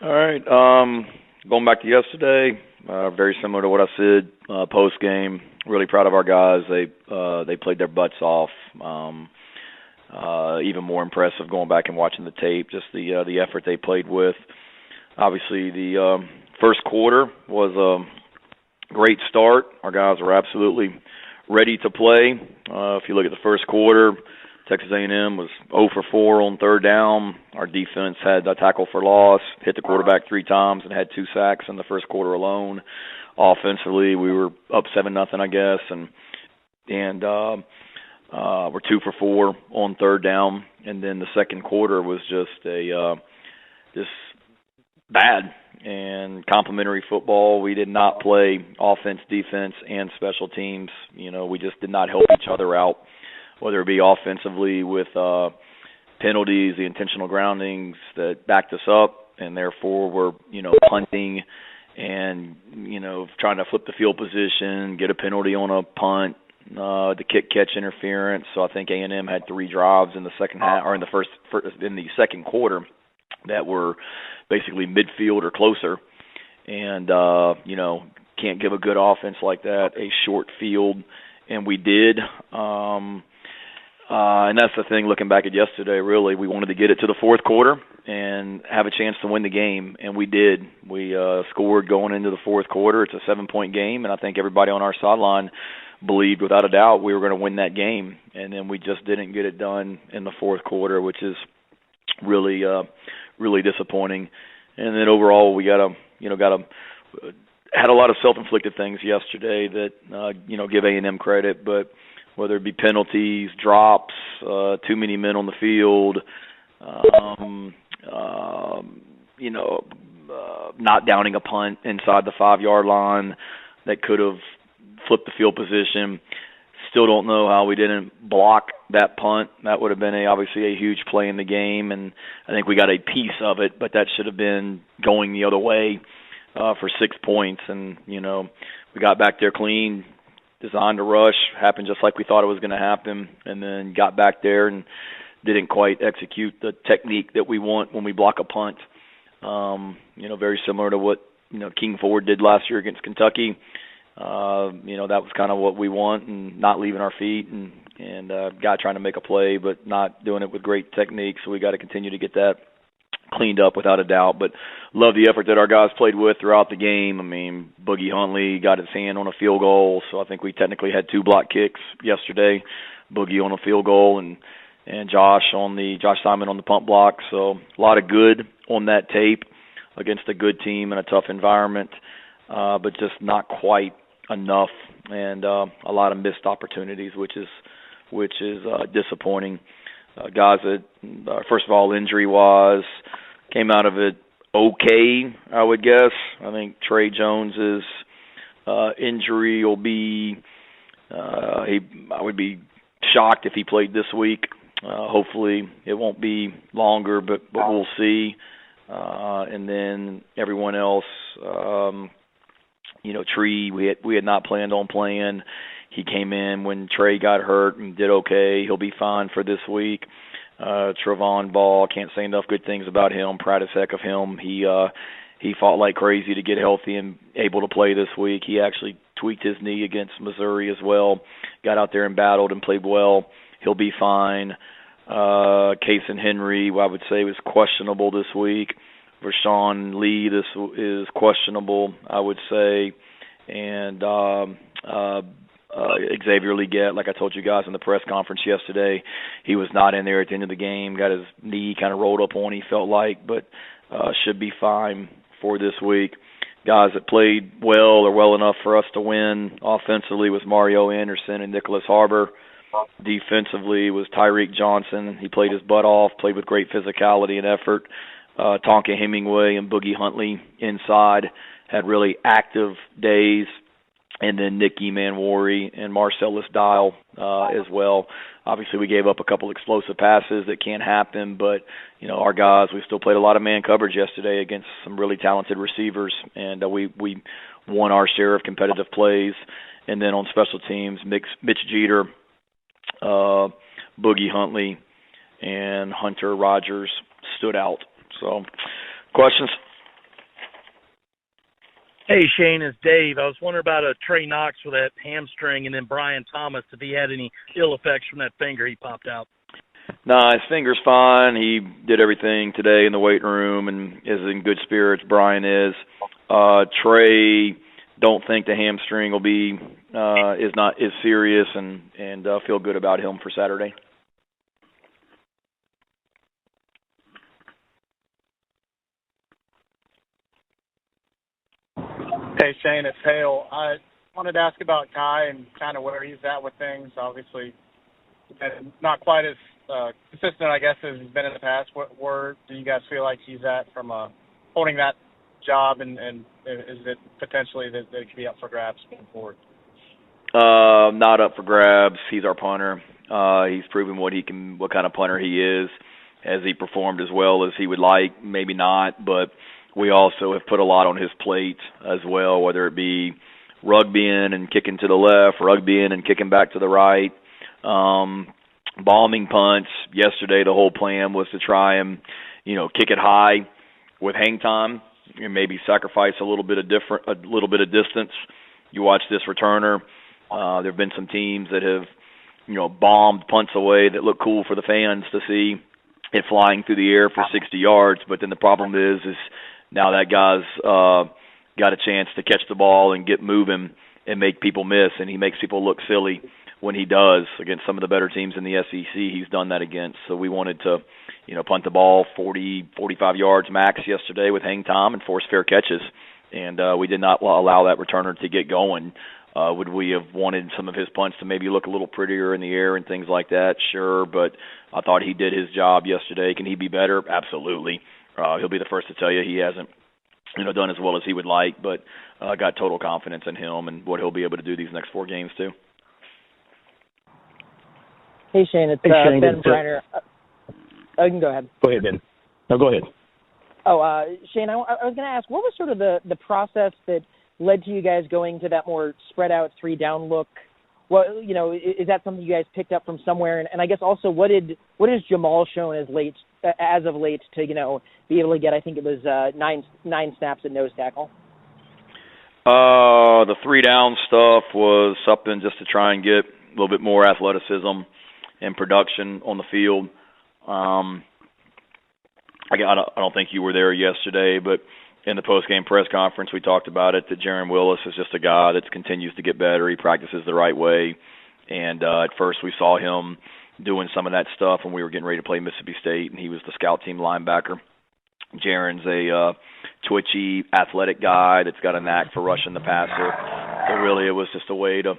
All right. Going back to yesterday, very similar to what I said post game. Really proud of our guys. They played their butts off. Even more impressive going back and watching the tape. Just the effort they played with. Obviously, the first quarter was a great start. Our guys were absolutely ready to play. If you look at the first quarter, Texas A&M was 0 for 4 on third down. Our defense had a tackle for loss, hit the quarterback 3 times, and had 2 sacks in the first quarter alone. Offensively, we were up 7-0, I guess, and we're 2 for 4 on third down. And then the second quarter was just bad and complimentary football. We did not play offense, defense, and special teams. We just did not help each other out, whether it be offensively with penalties, the intentional groundings that backed us up, and therefore we're, punting and, trying to flip the field position, get a penalty on a punt, the kick-catch interference. So I think A&M had 3 drives in the second half, or in the second quarter, that were basically midfield or closer. And, can't give a good offense like that a short field, and we did. And that's the thing, looking back at yesterday, really, we wanted to get it to the fourth quarter and have a chance to win the game, and we did. We scored going into the fourth quarter. It's a 7-point game, and I think everybody on our sideline believed without a doubt we were going to win that game, and then we just didn't get it done in the fourth quarter, which is really disappointing. And then overall, we had a lot of self-inflicted things yesterday that give A&M credit, but whether it be penalties, drops, too many men on the field, not downing a punt inside the 5-yard line that could have flipped the field position. Still don't know how we didn't block that punt. That would have been obviously a huge play in the game, and I think we got a piece of it, but that should have been going the other way for 6 points. And, we got back there clean, designed to rush, happened just like we thought it was going to happen, and then got back there and didn't quite execute the technique that we want when we block a punt. Very similar to what, King Ford did last year against Kentucky. That was kind of what we want, and not leaving our feet, and guy trying to make a play but not doing it with great technique. So we got to continue to get that cleaned up without a doubt. But love the effort that our guys played with throughout the game. I mean, Boogie Huntley got his hand on a field goal, so I think we technically had 2 block kicks yesterday. Boogie on a field goal and Josh Simon on the punt block. So a lot of good on that tape against a good team in a tough environment, but just not quite enough, and a lot of missed opportunities, which is disappointing. Guys that, first of all, injury-wise, came out of it okay, I would guess. I think Trey Jones's injury will be, I would be shocked if he played this week. Hopefully it won't be longer, but we'll see. And then everyone else, Tree, we had not planned on playing. He came in when Trey got hurt and did okay. He'll be fine for this week. Trevon Ball, can't say enough good things about him. Proud as heck of him. He fought like crazy to get healthy and able to play this week. He actually tweaked his knee against Missouri as well. Got out there and battled and played well. He'll be fine. Cason Henry, I would say, was questionable this week. Rashawn Lee, this is questionable, I would say. And Xavier Leggett, like I told you guys in the press conference yesterday, he was not in there at the end of the game. Got his knee kind of rolled up on, he felt like, but should be fine for this week. Guys that played well or well enough for us to win offensively was Mario Anderson and Nicholas Harbor. Defensively was Tyreek Johnson. He played his butt off, played with great physicality and effort. Tonka Hemingway and Boogie Huntley inside had really active days. And then Nicky Manwari and Marcellus Dial as well. Obviously, we gave up a couple explosive passes that can't happen, but, our guys, we still played a lot of man coverage yesterday against some really talented receivers, and we won our share of competitive plays. And then on special teams, Mitch Jeter, Boogie Huntley, and Hunter Rogers stood out. So, questions? Hey, Shane, it's Dave. I was wondering about Trey Knox with that hamstring, and then Brian Thomas, if he had any ill effects from that finger he popped out. Nah, his finger's fine. He did everything today in the weight room and is in good spirits. Brian is. Trey, don't think the hamstring will be is serious, and feel good about him for Saturday. Hey, Shane, it's Hale. I wanted to ask about Kai and kind of where he's at with things. Obviously, not quite as consistent, I guess, as he's been in the past. Where do you guys feel like he's at from holding that job, and is it potentially that it could be up for grabs going forward? Not up for grabs. He's our punter. He's proven what kind of punter he is. Has he performed as well as he would like? Maybe not, but we also have put a lot on his plate as well, whether it be rugbying and kicking to the left, rugbying and kicking back to the right, bombing punts. Yesterday, the whole plan was to try and, kick it high with hang time and maybe sacrifice a little bit of distance. You watch this returner. There have been some teams that have, bombed punts away that look cool for the fans to see it flying through the air for 60 yards. But then the problem is now that guy's got a chance to catch the ball and get moving and make people miss, and he makes people look silly when he does against some of the better teams in the SEC. He's done that against. So we wanted to, punt the ball 40, 45 yards max yesterday with hang time and force fair catches, and we did not allow that returner to get going. Would we have wanted some of his punts to maybe look a little prettier in the air and things like that? Sure, but I thought he did his job yesterday. Can he be better? Absolutely. He'll be the first to tell you he hasn't, done as well as he would like, but I got total confidence in him and what he'll be able to do these next 4 games too. Hey, Shane, it's Ben Briner. You can go ahead. Go ahead, Ben. No, go ahead. Shane, I was going to ask, what was sort of the process that led to you guys going to that more spread out 3-down look? Well, is that something you guys picked up from somewhere? And I guess also, what has Jamal shown as of late to be able to get? I think it was 9 snaps at nose tackle. The 3-down stuff was something just to try and get a little bit more athleticism and production on the field. I don't think you were there yesterday, but in the post-game press conference, we talked about it, that Jaron Willis is just a guy that continues to get better. He practices the right way. And at first we saw him doing some of that stuff when we were getting ready to play Mississippi State, and he was the scout team linebacker. Jaron's a twitchy, athletic guy that's got a knack for rushing the passer. So really it was just a way to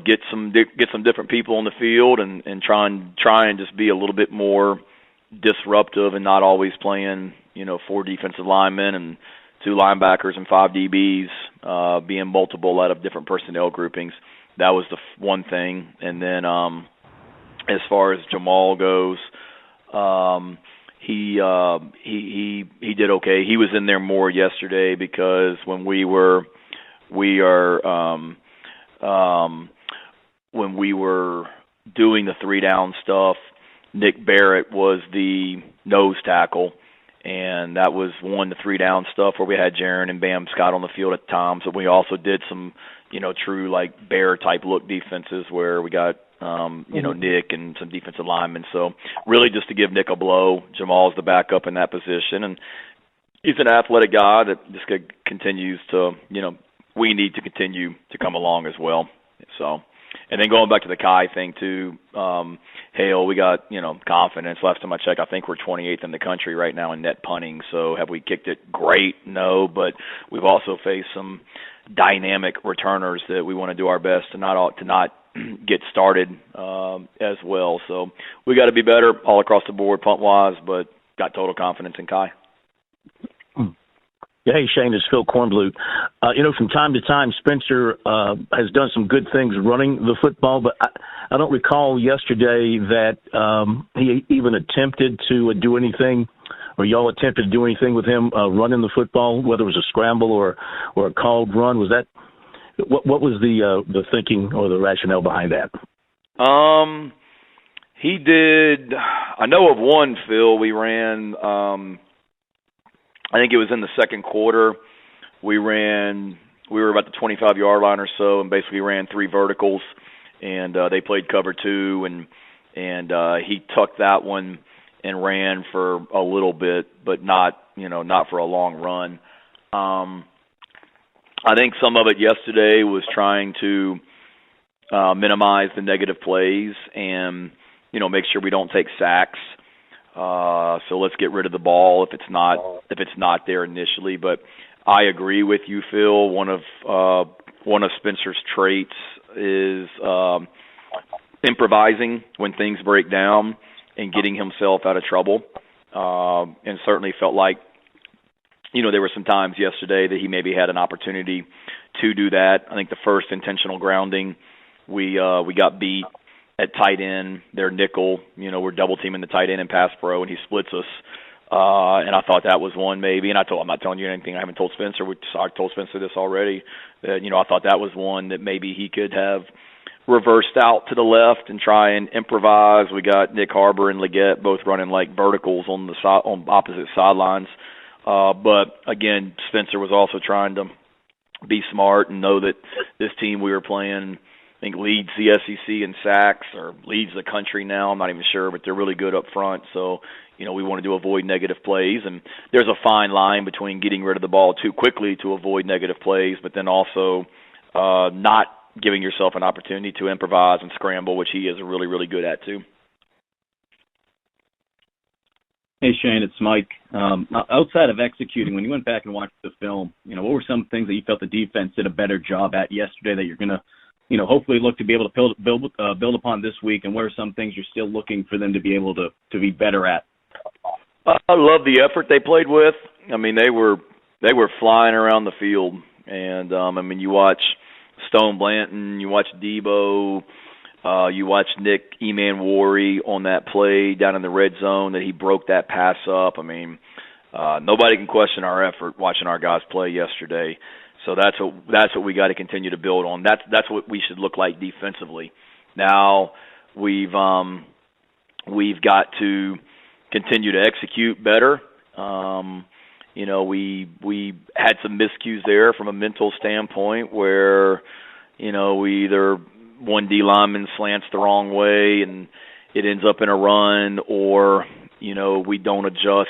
get some different people on the field and try and just be a little bit more disruptive and not always playing 4 defensive linemen and 2 linebackers and 5 DBs, being multiple out of different personnel groupings. That was the one thing. And then as far as Jamal goes, he did okay. He was in there more yesterday because when we were doing the 3-down stuff, Nick Barrett was the nose tackle, and that was 1 to 3-down stuff where we had Jaron and Bam Scott on the field at times. But we also did some, true like bear type look defenses where we got, Nick and some defensive linemen. So really just to give Nick a blow. Jamal's the backup in that position, and he's an athletic guy that just continues to, we need to continue to come along as well. So. And then going back to the Kai thing too, Hale, we got, confidence. Last time I checked, I think we're 28th in the country right now in net punting. So have we kicked it? Great, no, but we've also faced some dynamic returners that we want to do our best to not get started as well. So we got to be better all across the board punt-wise, but got total confidence in Kai. Yeah, hey, Shane, it's Phil Kornbluth. From time to time, Spencer has done some good things running the football, but I don't recall yesterday that he even attempted to do anything, or y'all attempted to do anything with him running the football, whether it was a scramble or a called run. Was that what was the thinking or the rationale behind that? He did. I know of one, Phil. We ran. I think it was in the second quarter. we were about the 25-yard line or so, and basically ran 3 verticals, and they played cover 2, and he tucked that one and ran for a little bit, but not for a long run. I think some of it yesterday was trying to minimize the negative plays and make sure we don't take sacks. So let's get rid of the ball if it's not there initially. But I agree with you, Phil. One of Spencer's traits is improvising when things break down and getting himself out of trouble. And certainly felt like there were some times yesterday that he maybe had an opportunity to do that. I think the first intentional grounding, we got beat at tight end, their nickel. We're double teaming the tight end in pass pro, and he splits us. And I thought that was one maybe. And I'm not telling you anything I haven't told Spencer. I told Spencer this already. That I thought that was one that maybe he could have reversed out to the left and try and improvise. We got Nick Harbor and Leggett both running like verticals on opposite sidelines. But again, Spencer was also trying to be smart and know that this team we were playing, I think, leads the SEC in sacks or leads the country now. I'm not even sure, but they're really good up front. So, we wanted to avoid negative plays. And there's a fine line between getting rid of the ball too quickly to avoid negative plays, but then also not giving yourself an opportunity to improvise and scramble, which he is really, really good at too. Hey, Shane, it's Mike. Outside of executing, when you went back and watched the film, what were some things that you felt the defense did a better job at yesterday that you're going to, hopefully look to be able to build upon this week, and what are some things you're still looking for them to be able to be better at? I love the effort they played with. I mean, they were flying around the field, and you watch Stone Blanton, you watch Debo, you watch Nick Eman-Wari on that play down in the red zone that he broke that pass up. I mean, nobody can question our effort watching our guys play yesterday. So that's what we got to continue to build on. That's what we should look like defensively. Now we've got to continue to execute better. We had some miscues there from a mental standpoint where we either one D lineman slants the wrong way and it ends up in a run, or we don't adjust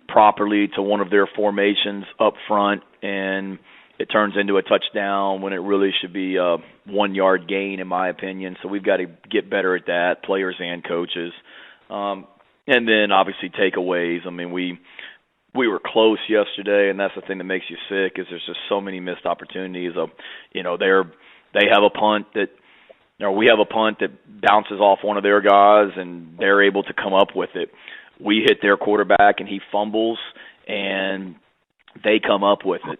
properly to one of their formations up front and it turns into a touchdown when it really should be a 1-yard gain, in my opinion. So we've got to get better at that, players and coaches. And then obviously takeaways. I mean, we were close yesterday, and that's the thing that makes you sick is there's just so many missed opportunities. They have a punt that, we have a punt that bounces off one of their guys, and they're able to come up with it. We hit their quarterback, and he fumbles, and they come up with it.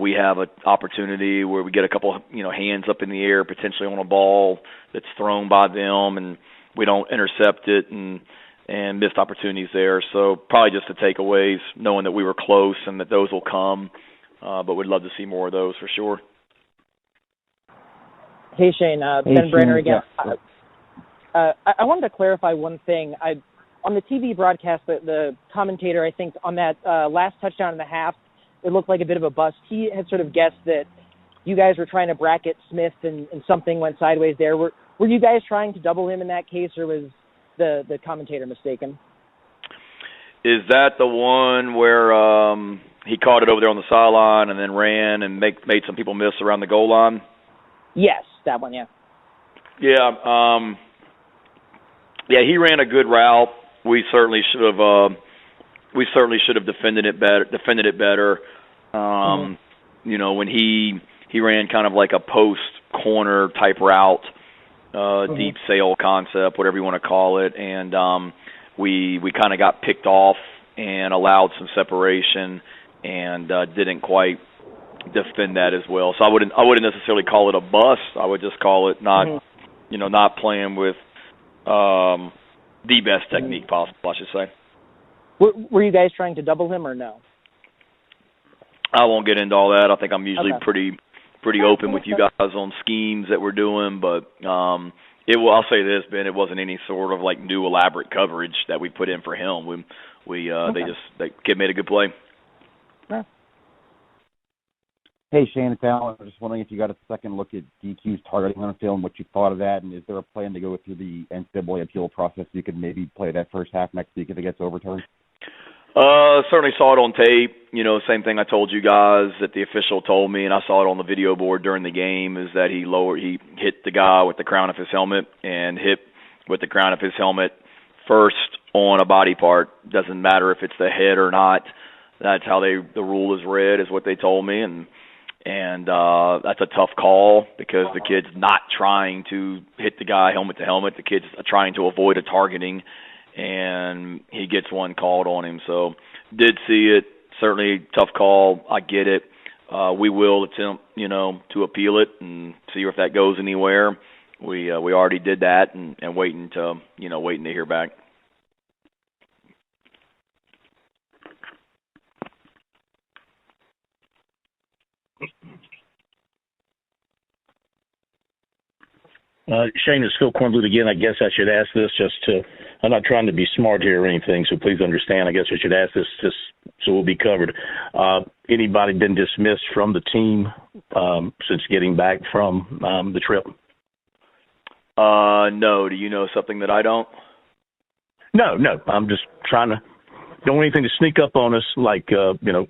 We have an opportunity where we get a couple, hands up in the air, potentially on a ball that's thrown by them, and we don't intercept it, and missed opportunities there. So probably just the takeaways, knowing that we were close and that those will come, but we'd love to see more of those for sure. Hey, Shane, Ben Brenner again. I wanted to clarify one thing. On the TV broadcast, the commentator, I think, on that last touchdown in the half, it looked like a bit of a bust. He had sort of guessed that you guys were trying to bracket Smith and something went sideways there. Were you guys trying to double him in that case, or was the commentator mistaken? Is that the one where he caught it over there on the sideline and then ran and made some people miss around the goal line? Yes, that one, yeah. Yeah, he ran a good route. We certainly should have defended it better. When he ran kind of like a post corner type route, deep sail concept, whatever you want to call it, and we kind of got picked off and allowed some separation and didn't quite defend that as well. So I wouldn't necessarily call it a bust. I would just call it not playing with the best technique possible, I should say. Were you guys trying to double him or no? I won't get into all that. I think I'm usually pretty open with you guys on schemes that we're doing, but I'll say this, Ben, it wasn't any sort of like new elaborate coverage that we put in for him. They made a good play. Yeah. Hey, Shane, it's Alan. I was just wondering if you got a second look at DQ's targeting on film, what you thought of that, and is there a plan to go through the NCAA appeal process so you could maybe play that first half next week if it gets overturned? Certainly saw it on tape. Same thing I told you guys that the official told me, and I saw it on the video board during the game, is that he hit the guy with the crown of his helmet and hit with the crown of his helmet first on a body part. Doesn't matter if it's the head or not. That's how the rule is read, is what they told me, and that's a tough call because the kid's not trying to hit the guy helmet to helmet. The kid's trying to avoid a targeting, and he gets one called on him. So did see it. Certainly tough call. I get it. We will attempt, to appeal it and see if that goes anywhere. We already did that and waiting to hear back. Shane, it's Phil Kornblut again. I guess I should ask this I'm not trying to be smart here or anything, so please understand. I guess I should ask this just so we'll be covered. Anybody been dismissed from the team since getting back from the trip? No. Do you know something that I don't? No. I'm just don't want anything to sneak up on us like,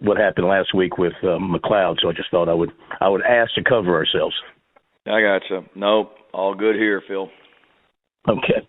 what happened last week with McLeod, so I just thought I would ask to cover ourselves. I gotcha. Nope. All good here, Phil. Okay.